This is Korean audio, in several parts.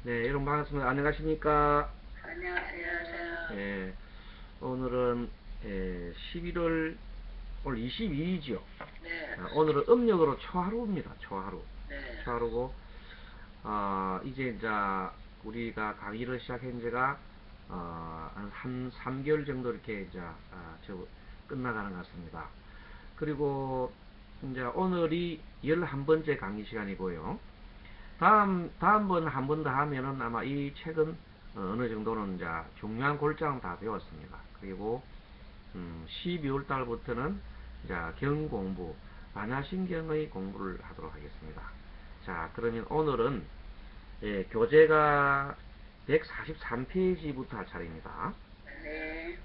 네, 여러분 반갑습니다. 안녕하십니까? 안녕하세요. 예, 오늘은 11월 오늘 22일이죠. 네, 오늘은 음력으로 초하루입니다. 초하루. 네, 초하루고 이제 우리가 강의를 시작한 지가 한 3개월 정도 이렇게 끝나가는 것 같습니다. 그리고 이제 오늘이 11번째 강의 시간이고요. 다음번 한 번 더 하면은 아마 이 책은 어느 정도는 이제 중요한 골자는 다 배웠습니다. 그리고 12월 달부터는 이제 경공부, 반야신경의 공부를 하도록 하겠습니다. 자, 그러면 오늘은 교재가 143페이지부터 할 차례입니다. 네,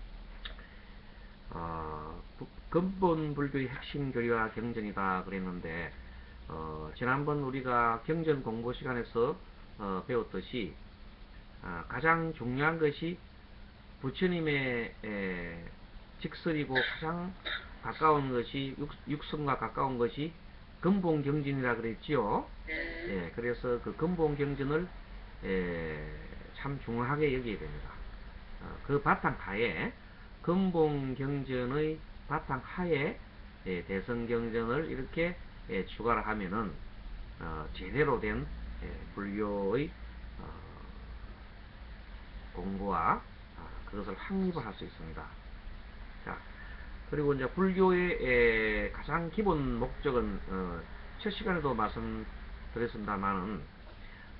근본 불교의 핵심 교리와 경전이다 그랬는데 지난번 우리가 경전 공부 시간에서 배웠듯이 가장 중요한 것이 부처님의 직설이고 가장 가까운 것이 육성과 가까운 것이 근본 경전이라 그랬지요. 네, 예, 그래서 그 근본 경전을 참 중요하게 여겨야 됩니다. 그 바탕하에 근본 경전의 바탕하에 대성경전을 이렇게 추가를 하면은 제대로 된 불교의 어, 공부와 그것을 확립을 할 수 있습니다. 자, 그리고 이제 불교의 가장 기본 목적은 첫 시간에도 말씀드렸습니다만은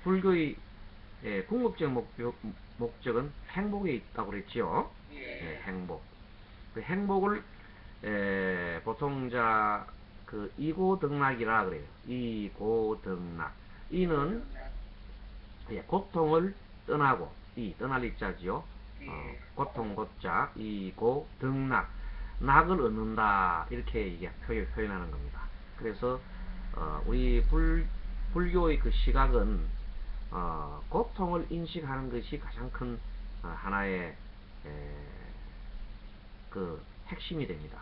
불교의 궁극적 목적은 행복에 있다고 그랬지요. 예, 행복. 그 행복을 보통 그 이고등락이라 그래요. 이고등락. 이는 고통을 떠나고 떠날 이자지요. 예, 고통 고자 이고 등락 낙을 얻는다 이렇게 이게 표현하는 겁니다. 그래서 우리 불교의 그 시각은 고통을 인식하는 것이 가장 큰 하나의 그 핵심이 됩니다.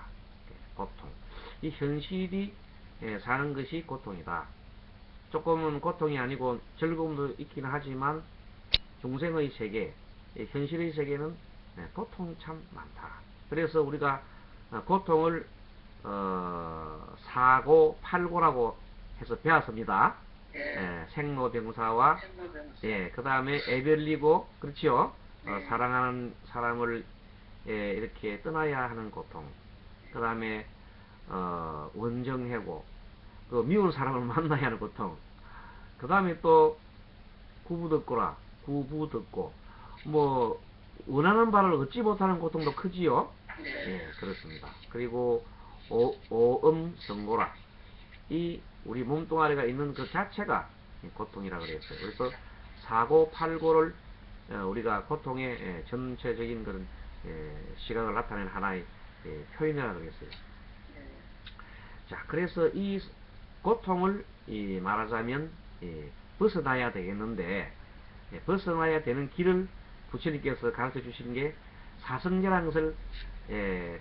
고통. 이 현실이 사는 것이 고통이다. 조금은 고통이 아니고 즐거움도 있긴 하지만 중생의 세계, 현실의 세계는 고통이 참 많다. 그래서 우리가 고통을 사고 팔고라고 해서 배웠습니다. 예, 생로병사와 생로병사, 그 다음에 애별리고 그렇지요. 네, 사랑하는 사람을 이렇게 떠나야 하는 고통. 그 다음에 원정해고 그 미운 사람을 만나야 하는 고통. 그 다음에 또 구부듣고라 구부듣고 뭐 원하는 바를 얻지 못하는 고통도 크지요. 네, 예, 그렇습니다. 그리고 오음성고라 이 우리 몸뚱아리가 있는 그 자체가 고통이라 그랬어요. 그래서 사고 팔고를 우리가 고통의 전체적인 그런 시각을 나타내는 하나의 표현이라 그랬어요. 네, 자, 그래서 이 고통을 말하자면 벗어나야 되겠는데 벗어나야 되는 길을 부처님께서 가르쳐 주신 게 사성계라는 것을 예,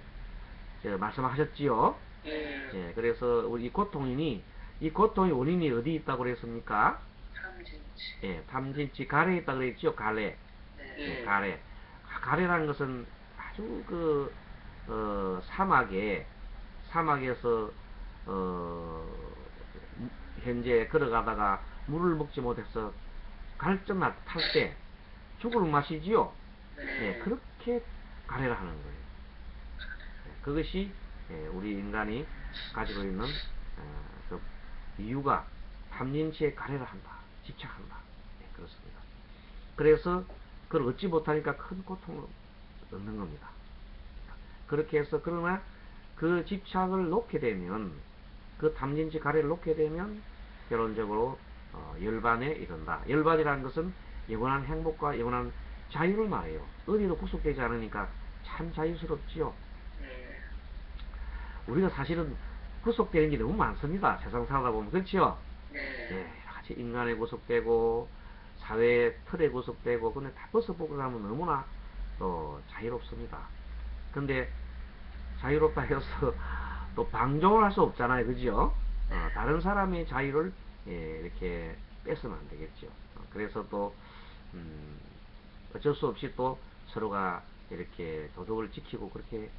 말씀하셨지요. 예, 그래서 우리 이 고통의 원인이 어디 있다고 그랬습니까? 탐진치, 탐진치 가래에 있다고 그랬지요. 가래. 네, 가래. 가래라는 것은 아주 사막에서 어, 현재 걸어가다가 물을 먹지 못해서 갈증 탈 때 죽을 맛이지요. 네, 그렇게 가래를 하는 거예요. 그것이 우리 인간이 가지고 있는 그 이유가 탐진치에 가래를 한다, 집착한다. 그렇습니다. 그래서 그걸 얻지 못하니까 큰 고통을 얻는 겁니다. 그렇게 해서 그러나 그 집착을 놓게 되면 그 탐진치 가래를 놓게 되면 결론적으로 열반에 이른다. 열반이라는 것은 영원한 행복과 영원한 자유를 말해요. 어디도 구속되지 않으니까 참 자유스럽지요. 네, 우리가 사실은 구속되는 게 너무 많습니다. 세상 살다 보면 그렇지요. 네, 같이 인간에 구속되고 사회 틀에 구속되고 근데 다 벗어보고 나면 너무나 또 자유롭습니다. 근데 자유롭다 해서 또 방종을 할 수 없잖아요. 그죠? 다른 사람의 자유를 이렇게 뺏으면 안 되겠죠. 그래서 또 어쩔 수 없이 또 서로가 이렇게 도덕을 지키고 그렇게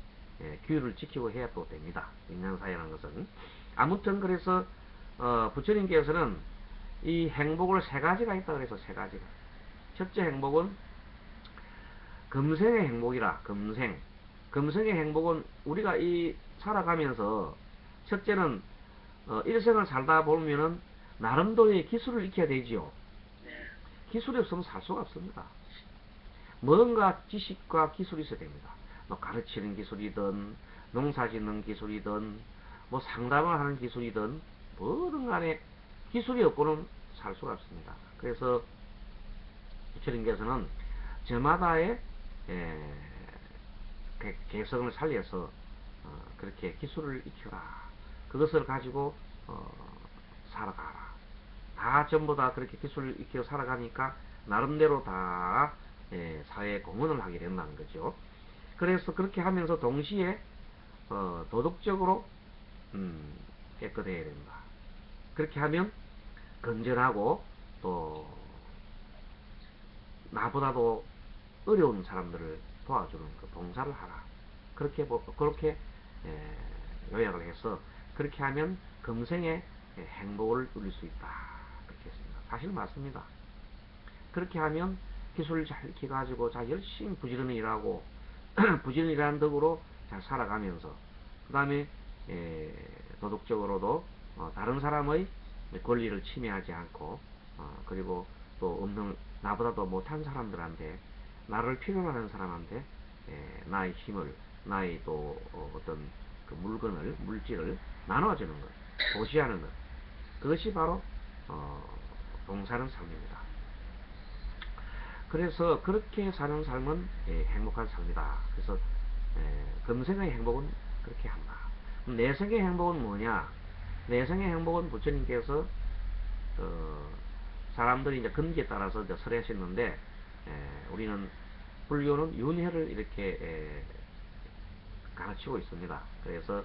규율을 지키고 해야 또 됩니다. 인간사회라는 것은. 아무튼 그래서 부처님께서는 이 행복을 세 가지가 있다 그래서 세 가지가. 첫째 행복은 금생의 행복이라. 금생의 행복은 우리가 이 살아가면서 첫째는 일생을 살다 보면은 나름대로의 기술을 익혀야 되지요. 기술이 없으면 살 수가 없습니다. 뭔가 지식과 기술이 있어야 됩니다. 뭐 가르치는 기술이든 농사 짓는 기술이든 뭐 상담을 하는 기술이든 뭐든 간에 기술이 없고는 살 수가 없습니다. 그래서 부처님께서는 저마다의 개성을 살려서 그렇게 기술을 익혀라. 그것을 가지고 살아가라. 다 전부 다 그렇게 기술을 익혀 살아가니까 나름대로 다 사회에 공헌을 하게 된다는 거죠. 그래서 그렇게 하면서 동시에 도덕적으로 깨끗해야 된다. 그렇게 하면 건전하고 또 나보다도 어려운 사람들을 도와주는 그 봉사를 하라. 그렇게 요약을 해서 그렇게 하면 금생에 행복을 누릴 수 있다. 그렇게 했습니다. 사실 맞습니다. 그렇게 하면 기술을 잘 익혀가지고 잘 열심히 부지런히 일하고 부지런히 일하는 덕으로 잘 살아가면서 그 다음에 도덕적으로도 다른 사람의 권리를 침해하지 않고 그리고 또 없는 나보다도 못한 사람들한테 나를 필요로 하는 사람한테 나의 힘을 나의 또 어떤 그 물질을 나눠주는 것, 도시하는 것, 그것이 바로 봉사는 삶입니다. 그래서 그렇게 사는 삶은 행복한 삶이다. 그래서 금생의 행복은 그렇게 한다. 내생의 행복은 뭐냐? 내생의 행복은 부처님께서 사람들이 이제 근기에 따라서 이제 설하셨는데 우리는 불교는 윤회를 이렇게 가르치고 있습니다. 그래서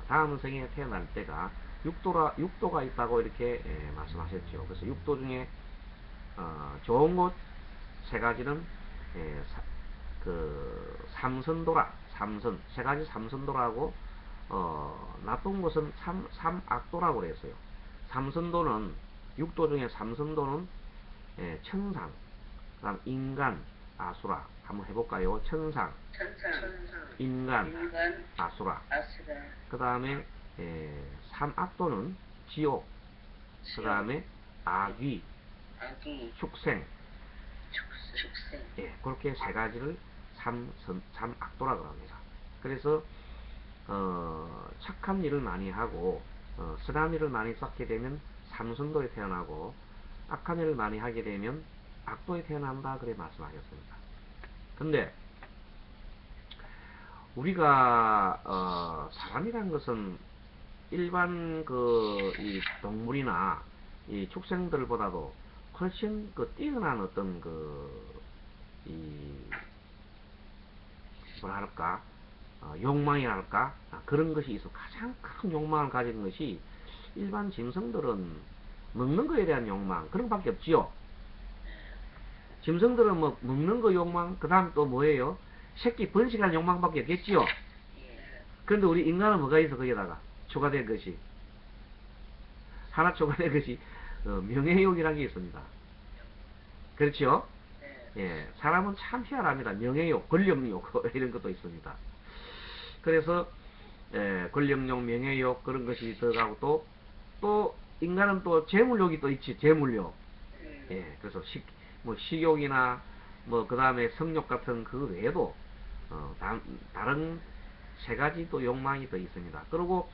다음 생에 태어날 때가 육도가 있다고 이렇게 말씀하셨죠. 그래서 육도 중에 좋은 곳 세 가지는 그 삼선도라, 세 가지 삼선도라고 나쁜 곳은 삼악도라고 그랬어요. 삼선도는 육도 중에 삼선도는 천상, 그다음 인간, 아수라. 한번 해볼까요? 천상, 인간, 아수라. 그 다음에 삼악도는 지옥, 그 다음에 악귀, 축생. 그렇게 세 가지를 삼악도라고 합니다. 그래서 착한 일을 많이 하고 선한 일을 많이 쌓게 되면 삼선도에 태어나고 악한 일을 많이 하게 되면 악도에 태어난다 그래 말씀하셨습니다. 근데 우리가 사람이란 것은 일반 이 동물이나 이 축생들보다도 훨씬 뛰어난 어떤 뭐랄까 욕망이랄까 그런 것이 있어. 가장 큰 욕망을 가진 것이 일반 짐승들은 먹는 거에 대한 욕망 그런 밖에 없지요. 짐승들은 뭐 먹는 거 욕망, 그 다음 또 뭐예요? 새끼 번식할 욕망밖에 없겠지요. 그런데 우리 인간은 뭐가 있어? 거기다가 추가된 것이 하나 추가된 것이 명예욕이라는 게 있습니다. 그렇죠? 사람은 참 희한합니다. 명예욕, 권력욕 이런 것도 있습니다. 그래서 권력욕, 명예욕 그런 것이 들어가고 또 인간은 또 재물욕이 또 있지. 재물욕. 그래서 식욕이나 뭐 그 다음에 성욕 같은 그 외에도 다른 세 가지 또 욕망이 또 있습니다. 그리고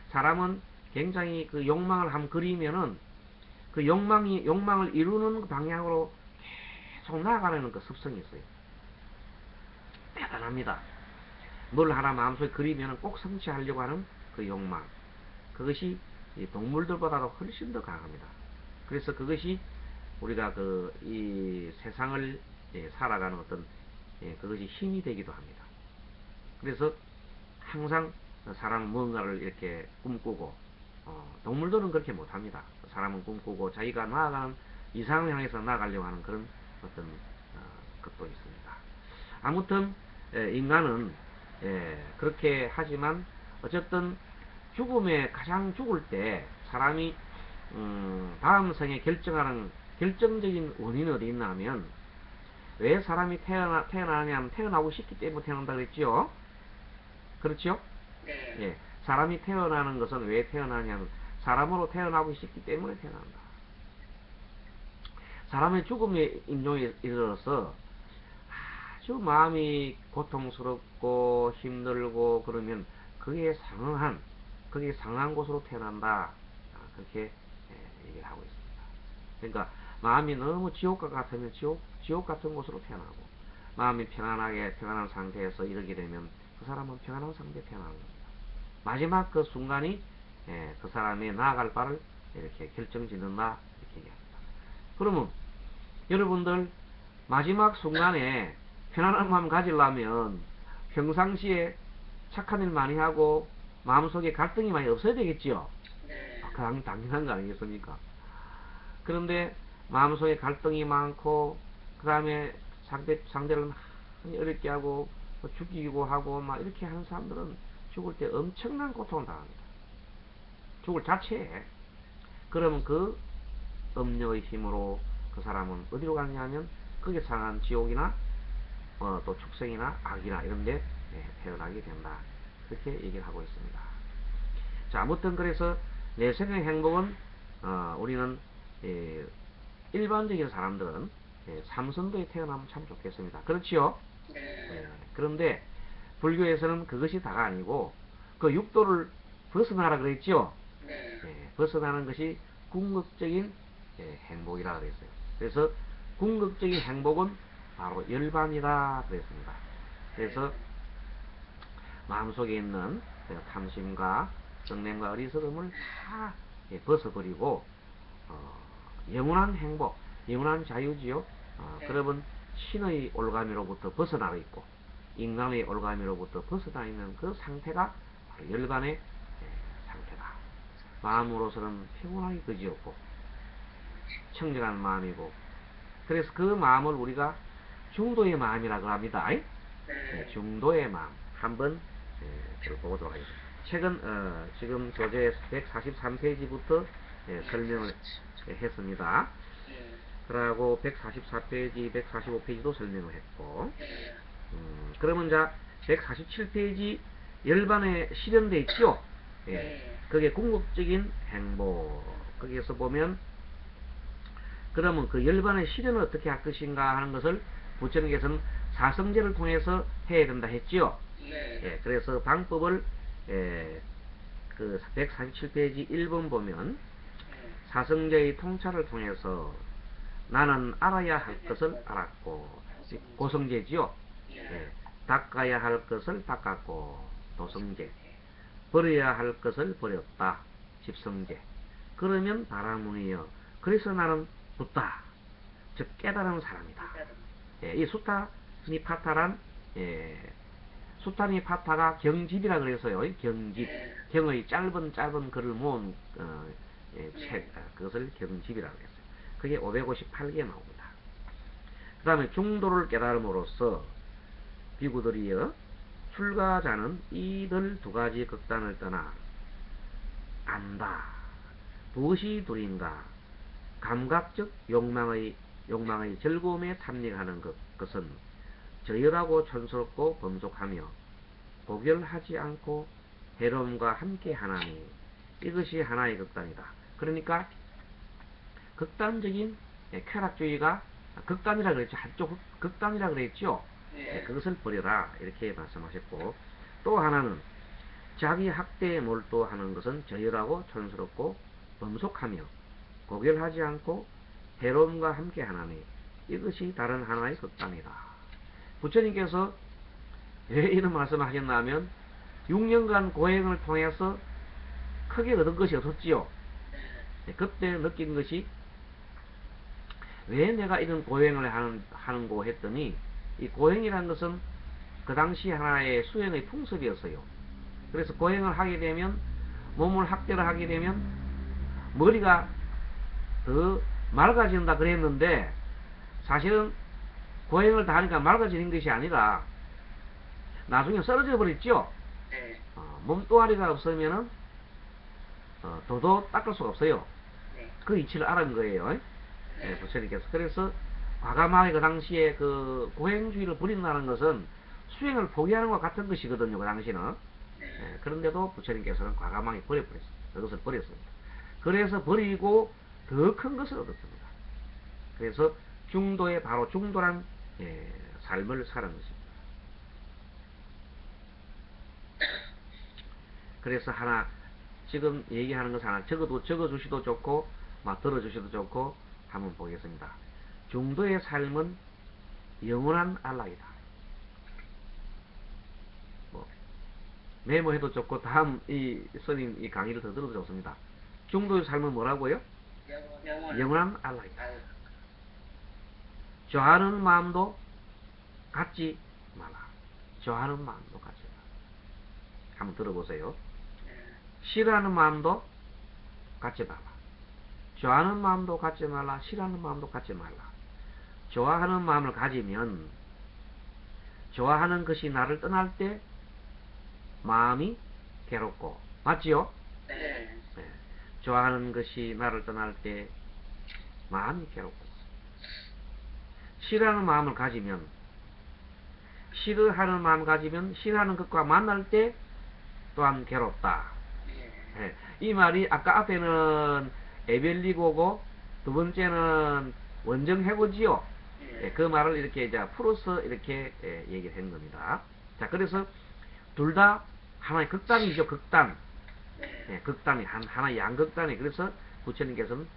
사람은 굉장히 그 욕망을 한번 그리면은 그 욕망을 이루는 방향으로 계속 나아가는 그 습성이 있어요. 대단합니다. 뭘 하나 마음속에 그리면은 꼭 성취하려고 하는 그 욕망. 그것이 동물들보다도 훨씬 더 강합니다. 그래서 그것이 우리가 이 세상을 살아가는 어떤 그것이 힘이 되기도 합니다. 그래서 항상 사람은 뭔가를 이렇게 꿈꾸고 동물들은 그렇게 못합니다. 사람은 꿈꾸고 자기가 나아가는 이상을 향해서 나아가려고 하는 그런 어떤 것도 있습니다. 아무튼 인간은 그렇게 하지만 어쨌든 죽음에 가장 죽을 때 사람이 다음 생에 결정하는 결정적인 원인이 어디 있나 하면 왜 사람이 태어나냐면 태어나고 싶기 때문에 태어난다 그랬죠. 그렇죠? 네. 예, 사람이 태어나는 것은 왜 태어나냐면 사람으로 태어나고 싶기 때문에 태어난다. 사람의 죽음의 인종에 이르러서 아주 마음이 고통스럽고 힘들고 그러면 그게 상한 곳으로 태어난다. 그렇게 얘기를 하고 있습니다. 그러니까 마음이 너무 지옥과 같으면 지옥 같은 곳으로 태어나고, 마음이 평안한 상태에서 이르게 되면 그 사람은 평안한 상태에 태어나는 겁니다. 마지막 그 순간이 그 사람의 나아갈 바를 이렇게 결정짓는다 이렇게 얘기합니다. 그러면 여러분들 마지막 순간에 편안한 마음 가지려면 평상시에 착한 일 많이 하고 마음속에 갈등이 많이 없어야 되겠지요. 네. 당연한 거 아니겠습니까? 그런데 마음속에 갈등이 많고 그 다음에 상대를 많이 어렵게 하고 죽이고 하고 막 이렇게 하는 사람들은 죽을 때 엄청난 고통을 당합니다. 죽을 자체에. 그러면 그 음료의 힘으로 그 사람은 어디로 가느냐면 거기에 상한 지옥이나 또 축생이나 악이나 이런 데 태어나게 된다. 그렇게 얘기를 하고 있습니다. 자, 아무튼 그래서 내 생의 행복은 우리는 일반적인 사람들은 삼선도에 태어나면 참 좋겠습니다. 그렇지요? 네. 그런데 불교에서는 그것이 다가 아니고 그 육도를 벗어나라 그랬죠? 네. 벗어나는 것이 궁극적인 행복이라 그랬어요. 그래서 궁극적인 행복은 바로 열반이라 그랬습니다. 그래서 마음속에 있는 탐심과 성냄과 어리석음을 다 벗어버리고 영원한 행복, 영원한 자유지요. 그러면 신의 올가미로부터 벗어나 있고 인간의 올가미로부터 벗어나 있는 그 상태가 바로 열반의 상태다. 마음으로서는 평온하게 그지없고 청정한 마음이고, 그래서 그 마음을 우리가 중도의 마음이라고 합니다. 중도의 마음 한번 보도록 하겠습니다. 최근 지금 교재 143페이지부터 설명을 했습니다. 그리고 144페이지, 145페이지도 설명을 했고, 그러면 자 147페이지 열반에 실현되어 있죠. 그게 궁극적인 행복. 거기에서 보면 그러면 그 열반의 실현을 어떻게 할 것인가 하는 것을 부처님께서는 사성제를 통해서 해야 된다 했지요. 그래서 방법을 그 147페이지 1번 보면 사성제의 통찰을 통해서 나는 알아야 할 것을 알았고, 고성제지요. 닦아야 할 것을 닦았고, 도성제. 버려야 할 것을 버렸다, 집성제. 그러면 바라문이여, 그래서 나는 붓다, 즉 깨달은 사람이다. 이 수타니파타란 수타니파타가 경집이라 그래서요. 경집, 경의 짧은 글을 모은 책, 그것을 경집이라고 했어요. 그게 558개 나옵니다. 그 다음에 중도를 깨달음으로써 비구들이여, 출가자는 이들 두 가지 극단을 떠나 안다. 무엇이 둘인가? 감각적 욕망의 즐거움에 탐닉하는 것은 저열하고 촌스럽고 범속하며 고결하지 않고 해로움과 함께 하나니 이것이 하나의 극단이다. 그러니까 극단적인 쾌락주의가 극단이라 그랬죠. 한쪽 극단이라 그랬죠. 그것을 버려라 이렇게 말씀하셨고, 또 하나는 자기 학대에 몰두하는 것은 저열하고 촌스럽고 범속하며 고결하지 않고 해로움과 함께 하나니 이것이 다른 하나의 극단이다. 부처님께서 왜 이런 말씀을 하셨냐면 6년간 고행을 통해서 크게 얻은 것이 없었지요. 그때 느낀 것이 왜 내가 이런 고행을 하는고 했더니, 이 고행이라는 것은 그 당시 하나의 수행의 풍습이었어요. 그래서 고행을 하게 되면, 몸을 학대를 하게 되면 머리가 더 맑아진다 그랬는데 사실은 고행을 다 하니까 맑아지는 것이 아니라 나중에 쓰러져 버렸죠. 네. 몸뚱아리가 없으면은 도도 닦을 수가 없어요. 네. 그 이치를 알은 거예요. 예, 부처님께서. 그래서 과감하게 그 당시에 그 고행주의를 부린다는 것은 수행을 포기하는 것과 같은 것이거든요. 그 당시는. 예, 그런데도 부처님께서는 과감하게 버려버렸습니다. 그것을 버렸습니다. 그래서 버리고 더 큰 것을 얻었습니다. 그래서 중도에 바로 중도란 삶을 사는 것입니다. 그래서 하나 지금 얘기하는 것 하나 적어주시도 좋고 막 들어주셔도 좋고 한번 보겠습니다. 중도의 삶은 영원한 안락이다. 뭐 메모해도 좋고 다음 이 스님 이 강의를 더 들어도 좋습니다. 중도의 삶은 뭐라고요? 영원한 안락이다. 좋아하는 마음도 갖지 마라. 좋아하는 마음도 갖지 마라. 한번 들어보세요. 싫어하는 마음도 갖지 말라. 좋아하는 마음도 갖지 말라. 싫어하는 마음도 갖지 말라. 좋아하는 마음을 가지면 좋아하는 것이 나를 떠날 때 마음이 괴롭고 맞지요? 네. 네. 좋아하는 것이 나를 떠날 때 마음이 괴롭고 싫어하는 마음을 가지면 싫어하는 마음을 가지면 싫어하는 것과 만날 때 또한 괴롭다. 네. 이 말이 아까 앞에는 에벨리고고 두 번째는 원정해고지요. 네. 그 말을 이렇게 이제 풀어서 이렇게 얘기를 한 겁니다. 자, 그래서 둘 다 하나의 극단이죠. 극단. 극단이 하나의 양극단이. 그래서 부처님께서는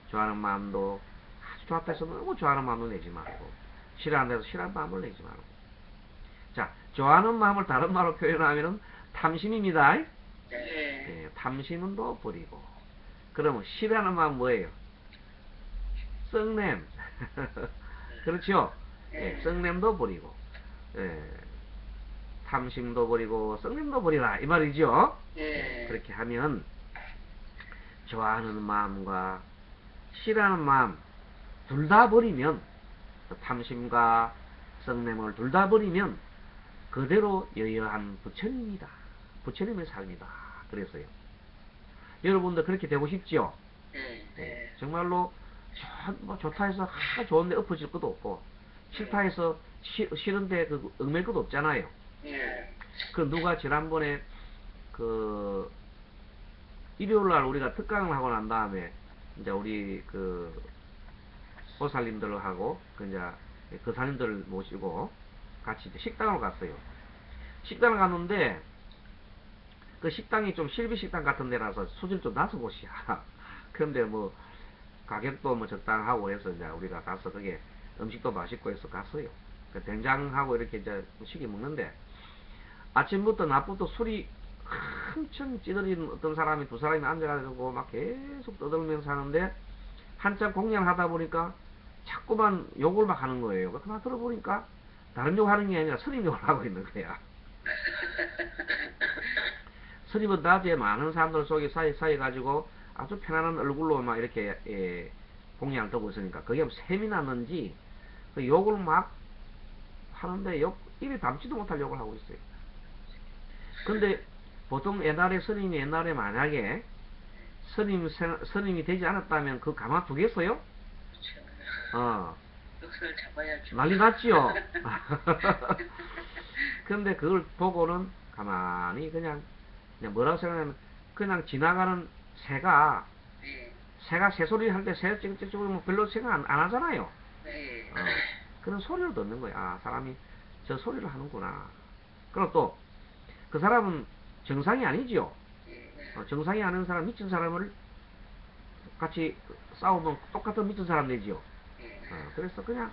좋아하는 마음도 아주 좋았다 해서 너무 좋아하는 마음도 내지 말고 싫어하는 데서 싫어하는 마음을 내지 말고. 자, 좋아하는 마음을 다른 말로 표현하면은 탐심입니다. 탐심은 또 버리고. 그러면 싫어하는 마음 뭐예요? 썩냄. 그렇죠? 썩냄도 버리고. 탐심도 버리고 썩냄도 버리라 이 말이죠. 그렇게 하면 좋아하는 마음과 싫어하는 마음 둘 다 버리면 탐심과 썩냄을 둘 다 버리면 그대로 여여한 부처님이다. 부처님의 삶이다. 그랬어요. 여러분도 그렇게 되고 싶지요? 정말로 좋다 해서 좋은데 엎어질 것도 없고 싫다 해서 싫은데 그 얽맬 것도 없잖아요. 그 누가 지난번에 그 일요일날 우리가 특강을 하고 난 다음에 이제 우리 그 보살님들하고 그 이제 거사님들을 모시고 같이 식당을 갔어요. 식당을 갔는데 그 식당이 좀 실비 식당 같은 데라서 수준 좀 낮은 곳이야. 그런데 뭐 가격도 뭐 적당하고 해서 이제 우리가 가서 그게 음식도 맛있고 해서 갔어요. 그 된장하고 이렇게 이제 식이 먹는데 아침부터 낮부터 술이 엄청 찌들인 어떤 사람이 두 사람이 앉아가지고 막 계속 떠들면서 하는데 한참 공연을 하다 보니까 자꾸만 욕을 막 하는 거예요. 그만 들어보니까 다른 욕 하는 게 아니라 스님 욕을 하고 있는 거야. 스님은 낮에 많은 사람들 속에 사이 가지고 아주 편안한 얼굴로 막 이렇게 공양을 듣고 있으니까 그게 셈이 났는지 그 욕을 막 하는데 입에 담지도 못할 욕을 하고 있어요. 근데 보통 옛날에 스님이 옛날에 만약에 스님이 되지 않았다면 그 가만두겠어요? 역사를 잡아야죠. 난리 났지요. 근데 그걸 보고는 가만히 그냥 뭐라고 생각하면 그냥 지나가는 새가 새소리 할 때 새 찌글찌글 뭐 별로 생각 안 하잖아요. 그런 소리를 듣는 거야. 아, 사람이 저 소리를 하는구나. 그리고 또 그 사람은 정상이 아니지요. 정상이 아닌 사람, 미친 사람을 같이 싸우면 똑같은 미친 사람 되지요. 그래서 그냥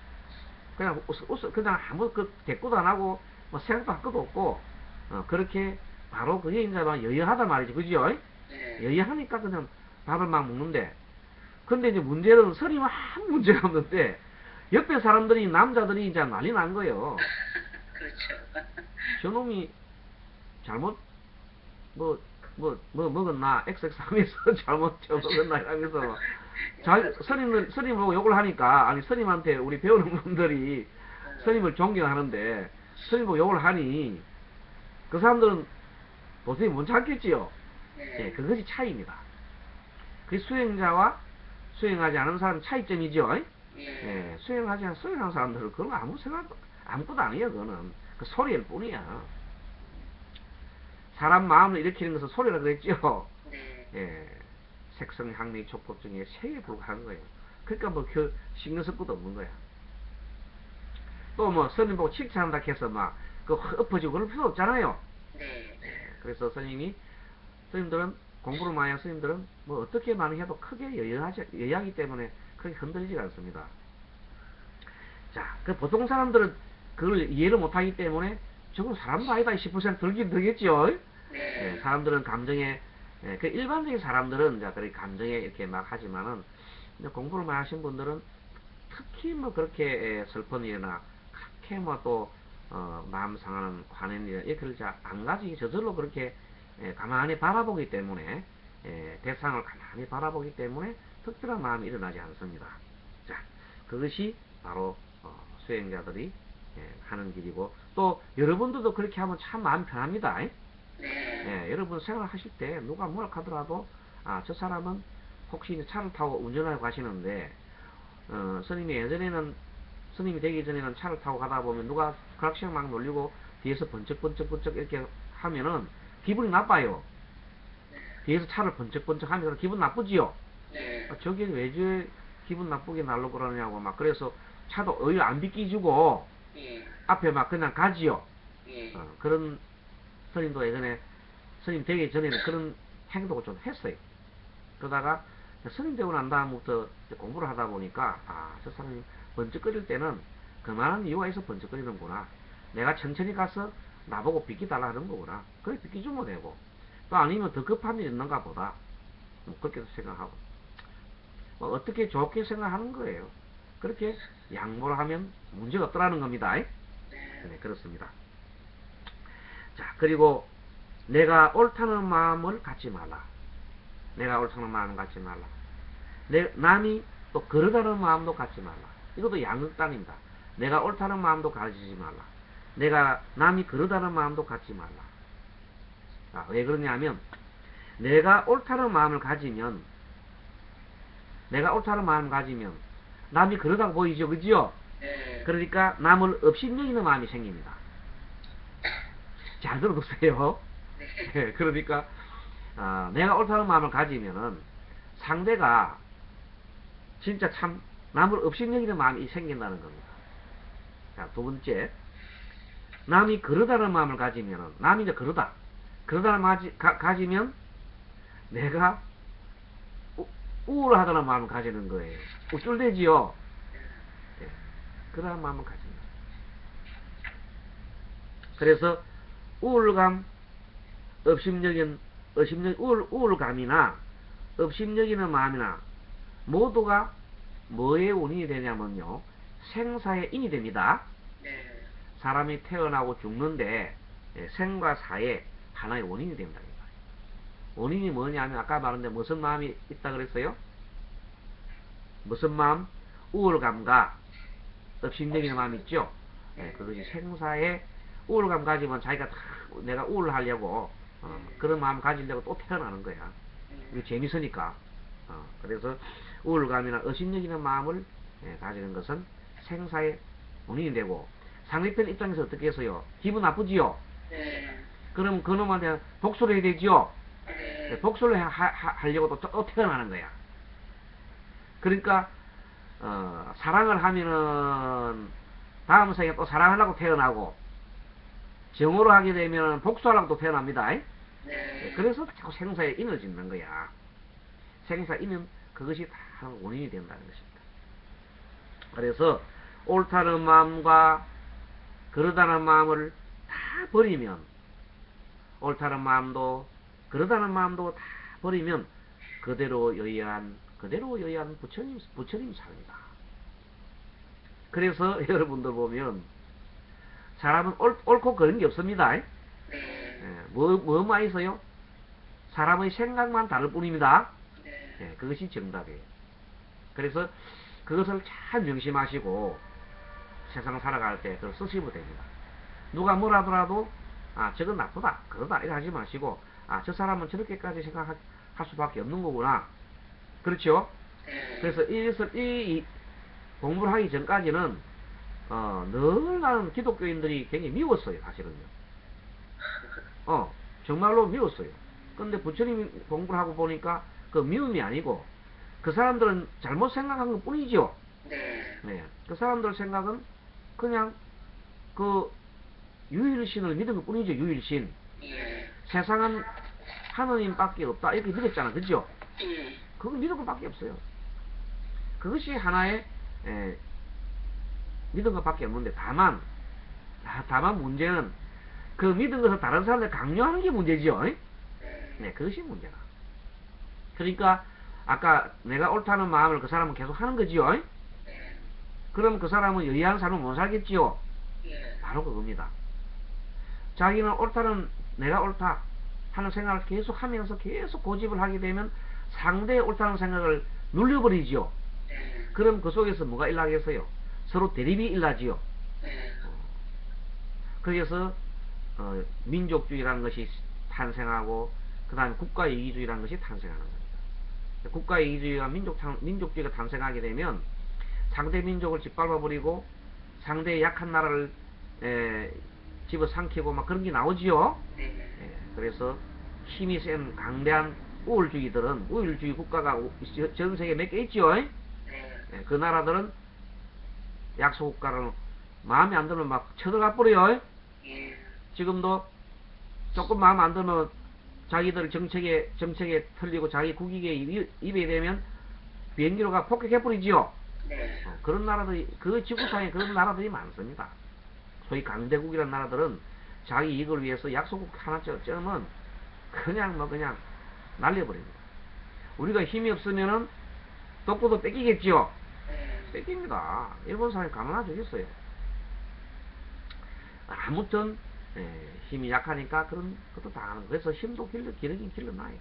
아무 대꾸도 안 하고 뭐 생각도 할 것도 없고 그렇게 바로 그게 이제 막 여여하단 말이지, 그죠? 여여하니까 그냥 밥을 막 먹는데, 근데 이제 문제는 스님은 아무 문제가 없는데 옆에 사람들이 남자들이 이제 난리 난 거예요. 그렇죠. 저놈이 잘못 먹었나? XX 하면서 잘못 먹었나? 이러면서 스님을 보고 욕을 하니까, 아니, 스님한테 우리 배우는 분들이 스님을 존경하는데, 스님 보고 욕을 하니, 그 사람들은 도저히 못 참겠지요. 예, 그것이 차이입니다. 그 수행자와 수행하지 않은 사람 차이점이죠. 예, 수행하는 사람들은 그건 아무것도 아니에요, 그거는. 그 소리일 뿐이야. 사람 마음을 일으키는 것은 소리라 그랬죠. 예, 색성, 향미, 촉법 중에 세에 불과한 거예요. 그러니까 뭐 신경 쓸 것도 없는 거야. 또 뭐 스님 보고 칭찬한다 해서 막 그 엎어지고 그럴 필요 없잖아요. 예, 그래서 스님들은 공부를 많이 한 스님들은 뭐 어떻게 많이 해도 크게 여야하기 때문에 크게 흔들리지가 않습니다. 자, 그 보통 사람들은 그걸 이해를 못하기 때문에 저건 사람도 아니다 싶을 생각 들긴 들겠죠. 예, 사람들은 감정에, 예, 그 일반적인 사람들은 이제 그렇게 감정에 이렇게 막 하지만은 공부를 많이 하신 분들은 특히 뭐 그렇게 슬픈 일이나 그렇게 뭐 또 마음 상하는 관한 일 이렇게 안 가지고 저절로 그렇게 가만히 바라보기 때문에, 대상을 가만히 바라보기 때문에 특별한 마음이 일어나지 않습니다. 자, 그것이 바로 수행자들이 하는 길이고, 또 여러분들도 그렇게 하면 참 마음이 편합니다. 여러분 생활하실 때 누가 뭐라 하더라도 저 사람은 혹시 이제 차를 타고 운전하고 가시는데 스님이 되기 전에는 차를 타고 가다 보면 누가 크락션 막 놀리고 뒤에서 번쩍번쩍 이렇게 하면은 기분이 나빠요. 뒤에서 차를 번쩍번쩍 하면서 기분 나쁘지요. 저게 왜 기분 나쁘게 날로 그러냐고 막 그래서 차도 오히려 안 비끼주고 앞에 막 그냥 가지요. 그런 스님도 예전에 스님 되기 전에는 그런 행동을 좀 했어요. 그러다가 스님 되고 난 다음부터 공부를 하다 보니까 저 사람이 번쩍거릴 때는 그만한 이유가 있어 번쩍거리는구나. 내가 천천히 가서 나보고 비키달라 하는 거구나. 그래 비키주면 되고, 또 아니면 더 급한 일이 있는가 보다, 뭐 그렇게 생각하고 뭐 어떻게 좋게 생각하는 거예요. 그렇게 양보를 하면 문제가 없더라는 겁니다. 네, 그렇습니다. 자, 그리고 내가 옳다는 마음을 갖지 말라. 내가 옳다는 마음을 갖지 말라. 남이 또 그러다는 마음도 갖지 말라. 이것도 양극단입니다. 내가 옳다는 마음도 가지지 말라. 남이 그러다는 마음도 갖지 말라. 왜 그러냐면, 내가 옳다는 마음을 가지면 남이 그러다고 보이죠, 그죠? 그러니까 남을 업신여기는 마음이 생깁니다. 잘 들어보세요. 그러니까 내가 옳다는 마음을 가지면은 상대가 진짜 참 남을 업신여기는 마음이 생긴다는 겁니다. 자, 두 번째, 남이 그러다는 마음을 가지면은, 남이 이제 그러다는 마음을 가지면 내가 우울하다는 마음을 가지는 거예요. 우쭐대지요. 그러다는 마음을 가집니다. 그래서 우울감, 우울감이나 업심여기는 마음이나 모두가 뭐의 원인이 되냐면요, 생사의 인이 됩니다. 사람이 태어나고 죽는데 생과 사의 하나의 원인이 된다. 원인이 뭐냐면 아까 말한데 무슨 마음이 있다 그랬어요? 무슨 마음? 우울감과 업심여기는 마음이 있죠. 그것이 생사의 우울감 가지면 자기가 내가 우울하려고 그런 마음 가지려고 또 태어나는 거야. 이게 재밌으니까. 그래서 우울감이나 업심여기는 마음을 가지는 것은 생사의 원인이 되고, 상대편 입장에서 어떻게 해서요? 기분 나쁘지요? 그럼 그놈한테 복수를 해야 되지요? 복수를 하려고 또 태어나는 거야. 그러니까 사랑을 하면은 다음 생에 또 사랑하려고 태어나고, 정오로 하게 되면 복수하려고 또 태어납니다. 그래서 자꾸 생사의 인을 짓는 거야. 생사의 인은 그것이 다 원인이 된다는 것입니다. 그래서 옳다는 마음과 그러다는 마음을 다 버리면, 옳다는 마음도 그러다는 마음도 다 버리면 그대로 여의한 부처님 삽니다. 그래서 여러분들 보면 사람은 옳고 그런 게 없습니다. 뭐만 있어요? 사람의 생각만 다를 뿐입니다. 그것이 정답이에요. 그래서 그것을 잘 명심하시고 세상 살아갈 때 그걸 쓰시면 됩니다. 누가 뭘 하더라도 아 저건 나쁘다 그러다 이렇게 하지 마시고 아 저 사람은 저렇게까지 생각할 수밖에 없는 거구나. 그렇죠? 그래서 이 공부를 하기 전까지는 늘 나는 기독교인들이 굉장히 미웠어요. 사실은요. 정말로 미웠어요. 근데 부처님 공부를 하고 보니까 그 미움이 아니고 그 사람들은 잘못 생각한 것 뿐이죠. 네. 그 사람들 생각은 그냥 그 유일신을 믿은 것 뿐이죠. 유일신. 세상은 하느님밖에 없다 이렇게 믿었잖아. 그죠? 그거 믿은 것밖에 없어요. 그것이 하나의 믿은 것밖에 없는데 다만 문제는 그 믿은 것을 다른 사람들 강요하는 게 문제죠. 네, 그것이 문제다. 그러니까 아까 내가 옳다는 마음을 그 사람은 계속 하는 거지요. 그럼 그 사람은 여의한 삶을 못 살겠지요. 바로 그겁니다. 자기는 내가 옳다 하는 생각을 계속 하면서 계속 고집을 하게 되면 상대의 옳다는 생각을 눌려버리지요. 그럼 그 속에서 뭐가 일어나겠어요? 서로 대립이 일어나지요. 그래서 민족주의라는 것이 탄생하고 그 다음에 국가이기주의라는 것이 탄생하는 겁니다. 국가이기주의와 민족주의가 탄생하게 되면 상대 민족을 짓밟아버리고 상대의 약한 나라를 집어삼키고 막 그런 게 나오지요. 그래서 힘이 센 강대한 우월주의 국가가 전 세계에 몇 개 있죠. 그 나라들은 약소국가를 마음에 안 들면 막 쳐들어가 버려요. 지금도 조금 마음 안 들면 자기들 정책에 틀리고 자기 국익에 입에 되면 비행기로 가 폭격해 버리지요. 그런 나라들이 그 지구상에 그런 나라들이 많습니다. 소위 강대국이라는 나라들은 자기 이익을 위해서 약소국 하나 쩌면 그냥 날려버립니다. 우리가 힘이 없으면은 독도도 뺏기겠지요. 뺏깁니다. 일본 사람이 가만히 두겠어요. 아무튼 힘이 약하니까 그런 것도 당하는 거예요. 그래서 힘도 기르긴 길러놔야 돼.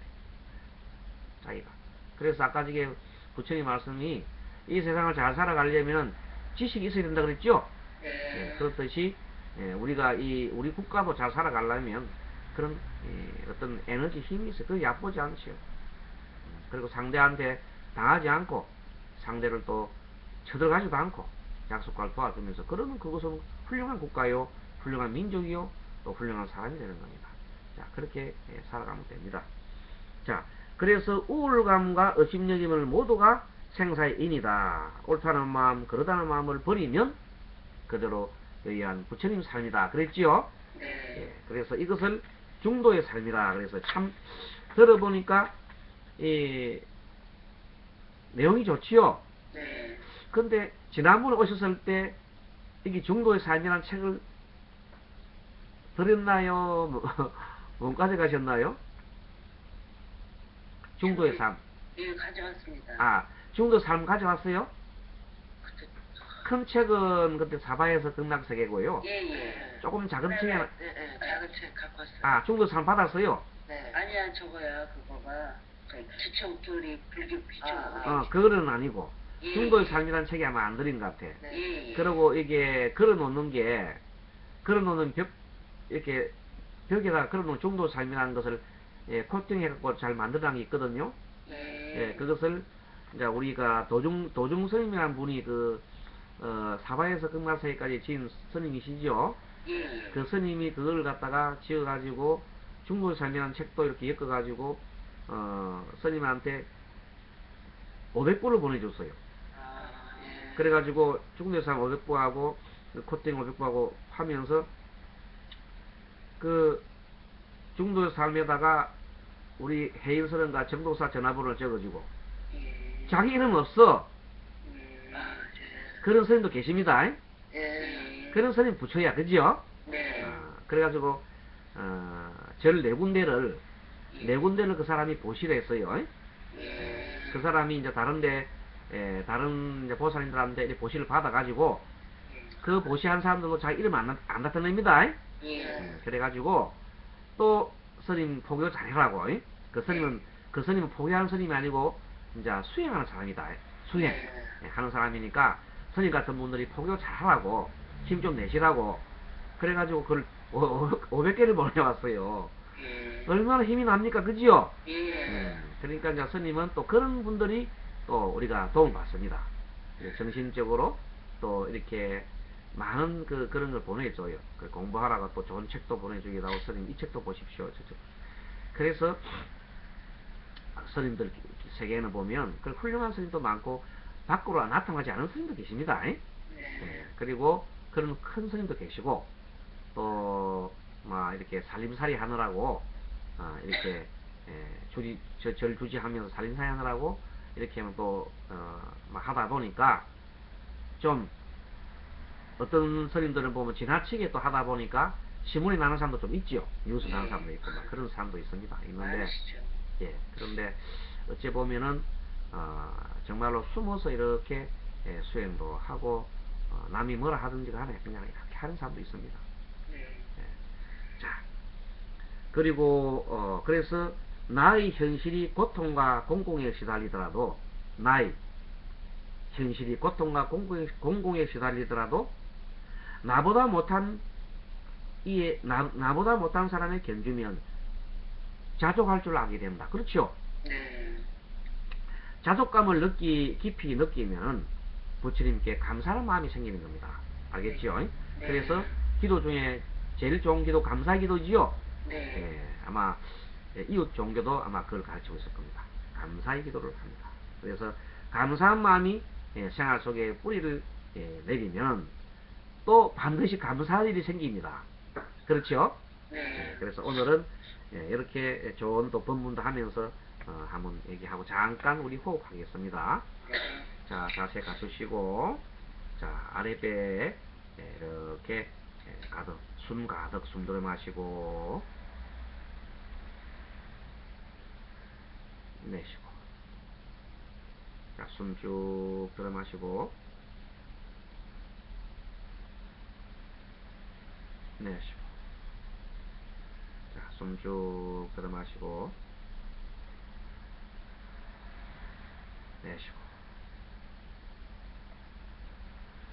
자기가. 그래서 아까 저게 부처님 말씀이 이 세상을 잘 살아가려면 지식이 있어야 된다 그랬죠. 그렇듯이 우리가 우리 국가도 잘 살아가려면 그런 어떤 에너지 힘이 있어요. 그게 얕보지 않죠. 그리고 상대한테 당하지 않고 상대를 또 쳐들어가지도 않고 약속을 도와주면서 그러면 그것은 훌륭한 국가요, 훌륭한 민족이요, 또 훌륭한 사람이 되는 겁니다. 자, 그렇게 살아가면 됩니다. 자, 그래서 우울감과 의심여김을 모두가 생사의 인이다. 옳다는 마음, 그러다는 마음을 버리면 그대로 여의한 부처님 삶이다. 그랬지요? 그래서 이것을 중도의 삶이다. 그래서 참 들어보니까 내용이 좋지요? 근데 지난번에 오셨을 때 이게 중도의 삶이라는 책을 드렸나요? 못 가져가셨나요? 중도의 삶. 예, 가져왔습니다. 아, 중도 삶 가져왔어요? 큰 책은 그때 사바에서 극락세계고요. 조금 작은 책에는 작은 책 갖고 왔어요. 아, 중도 삶 받았어요? 아니야, 저거야, 그거가 지청들이 불교 비청. 그거는 아니고 중도의 삶이라는 책이 아마 안 드린 것 같아. 그리고 이게 걸어놓는 이렇게 벽에다가 걸어놓은 중도 삶이라는 것을 코팅해갖고 잘 만들어낸 게 있거든요. 그것을 이제 우리가 도중 스님이라는 분이 사바에서 극락세계까지 지은 스님이시죠. 그 스님이 그걸 갖다가 지어가지고 중도의 삶이라는 책도 이렇게 엮어가지고 스님한테 500부를 보내줬어요. 그래가지고 중도의 삶 500부하고 코팅 500부하고 하면서 그 중도의 삶에다가 우리 해인스런과 정도사 전화번호를 적어주고 자기 이름 없어. 그런 스님도 계십니다. 그런 스님 부처야. 그죠? 그래가지고 절 네 군데를 그 사람이 보시를 했어요. 그 사람이 이제 다른 이제 보살님들한테 이제 보시를 받아가지고 그 보시한 사람들도 자기 이름 안 나타냅니다. 그래가지고 또 스님 포교 잘해라고. 그 스님은 포교하는 스님이 아니고 이제 수행하는 사람이다. 수행 네. 하는 사람이니까 스님 같은 분들이 포교 잘하라고 힘 좀 내시라고 그래가지고 그걸 500개를 보내왔어요. 예. 얼마나 힘이 납니까, 그지요? 예. 그러니까 이제 스님은 또 그런 분들이 또 우리가 도움을 받습니다. 정신적으로 또 이렇게 많은 그런 걸 보내줘요. 공부하라고 또 좋은 책도 보내주기도 하고, 스님 이 책도 보십시오. 그래서 스님들 세계에는 보면 그 훌륭한 스님도 많고 밖으로 나타나지 않은 스님도 계십니다. 네. 그리고 그런 큰 스님도 계시고 또 막 이렇게 살림살이 하느라고 이렇게 절 주지하면서 살림살이 하느라고 이렇게 또 막 하다 보니까 좀 어떤 스님들은 보면 지나치게 또 하다 보니까 시문이 나는 사람도 좀 있죠. 뉴스 나는 사람도 있고 막 그런 사람도 있습니다. 있는데 많으시죠. 그런데 어찌 보면은 정말로 숨어서 이렇게 수행도 하고 남이 뭐라 하든지 간에 그냥 이렇게 하는 사람도 있습니다. 네. 자, 그리고 그래서 나의 현실이 고통과 공공에 시달리더라도 나의 현실이 고통과 공공에 시달리더라도 나보다 못한 나보다 못한 사람의 견주면 자족할 줄 알게 된다. 그렇죠? 네. 자족감을 깊이 느끼면 부처님께 감사하는 마음이 생기는 겁니다. 알겠죠? 네. 그래서 기도 중에 제일 좋은 기도 감사 기도지요. 네. 아마 이웃 종교도 아마 그걸 가르치고 있을 겁니다. 감사의 기도를 합니다. 그래서 감사한 마음이 생활 속에 뿌리를 내리면 또 반드시 감사할 일이 생깁니다. 그렇죠? 네. 그래서 오늘은 이렇게 좋은 또 법문도 하면서 한번 얘기하고 잠깐 우리 호흡하겠습니다. 네. 자, 자세 갖추시고 자, 아랫배에 이렇게 가득 숨 들어 마시고 내쉬고 자, 숨 쭉 들어 마시고 내쉬고 자, 숨 쭉 들어 마시고 내쉬고